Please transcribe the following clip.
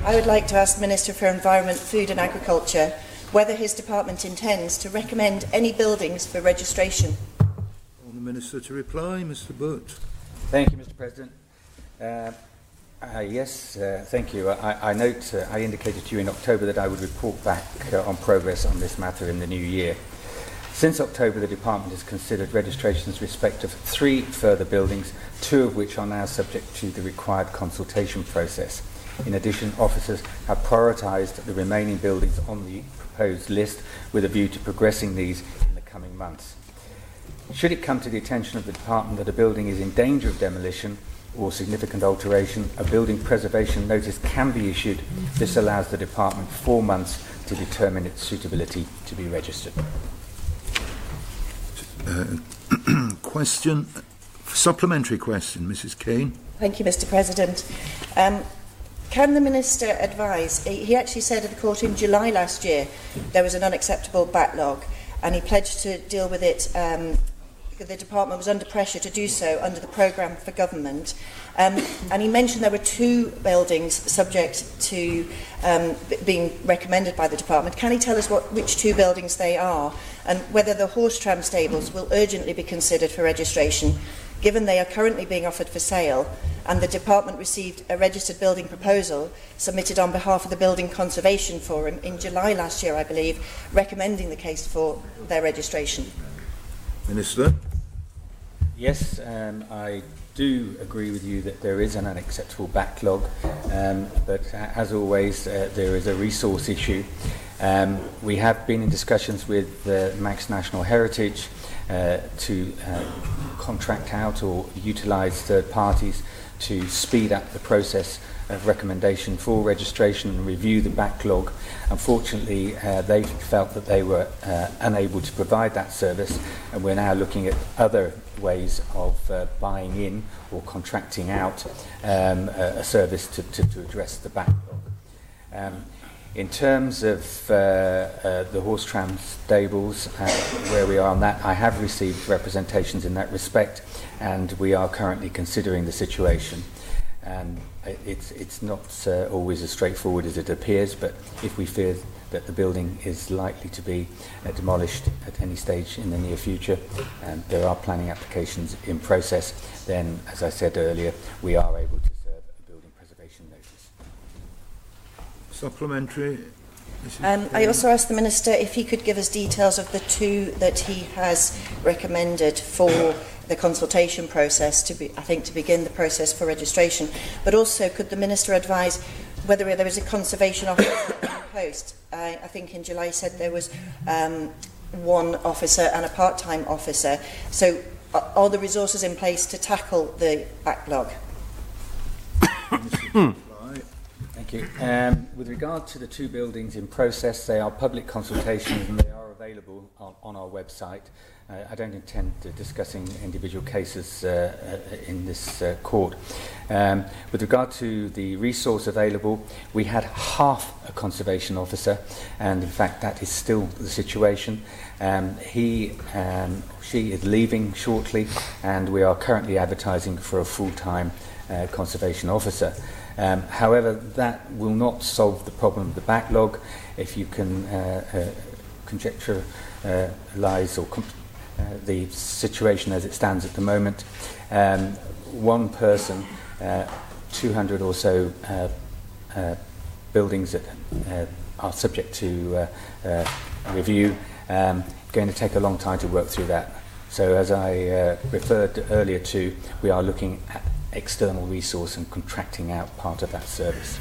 I would like to ask the Minister for Environment, Food and Agriculture whether his department intends to recommend any buildings for registration. On the Minister to reply, Mr. Butt. Thank you, Mr. President. Yes, thank you. I note I indicated to you in October that I would report back on progress on this matter in the new year. Since October, the Department has considered registrations in respect of 3 further buildings, 2 of which are now subject to the required consultation process. In addition, officers have prioritised the remaining buildings on the proposed list with a view to progressing these in the coming months. Should it come to the attention of the Department that a building is in danger of demolition or significant alteration, a building preservation notice can be issued. This allows the Department 4 months to determine its suitability to be registered. Supplementary question, Mrs. Caine. Thank you, Mr. President. Can the Minister advise, he actually said at the court in July last year there was an unacceptable backlog and he pledged to deal with it. The Department was under pressure to do so under the programme for government, and he mentioned there were 2 buildings subject to being recommended by the Department. Can he tell us which 2 buildings they are and whether the horse tram stables will urgently be considered for registration, given they are currently being offered for sale and the Department received a registered building proposal submitted on behalf of the Building Conservation Forum in July last year, I believe, recommending the case for their registration? Minister. Yes, I do agree with you that there is an unacceptable backlog, but as always, there is a resource issue. We have been in discussions with Manx National Heritage to contract out or utilise third parties to speed up the process of recommendation for registration and review the backlog. Unfortunately, they felt that they were unable to provide that service, and we're now looking at other ways of buying in or contracting out a service to address the backlog. In terms of the horse tram stables, where we are on that, I have received representations in that respect, and we are currently considering the situation. It's not always as straightforward as it appears, but if we fear that the building is likely to be demolished at any stage in the near future, and there are planning applications in process, then, as I said earlier, we are able to serve a building preservation notice. Supplementary. I also asked the Minister if he could give us details of the 2 that he has recommended for the consultation process, to begin the process for registration. But also, could the Minister advise whether there is a conservation officer in post? I think in July he said there was 1 officer and a part-time officer. So are the resources in place to tackle the backlog? Thank you. With regard to the 2 buildings in process, they are public consultations and they are available on our website. I don't intend discussing individual cases in this court. With regard to the resource available, we had half a conservation officer, and in fact that is still the situation. She is leaving shortly, and we are currently advertising for a full-time conservation officer. However, that will not solve the problem of the backlog. If you can conjecturalise or the situation as it stands at the moment, 1 person, 200 or so buildings that are subject to review, going to take a long time to work through that. So as I referred earlier to, we are looking at external resource and contracting out part of that service.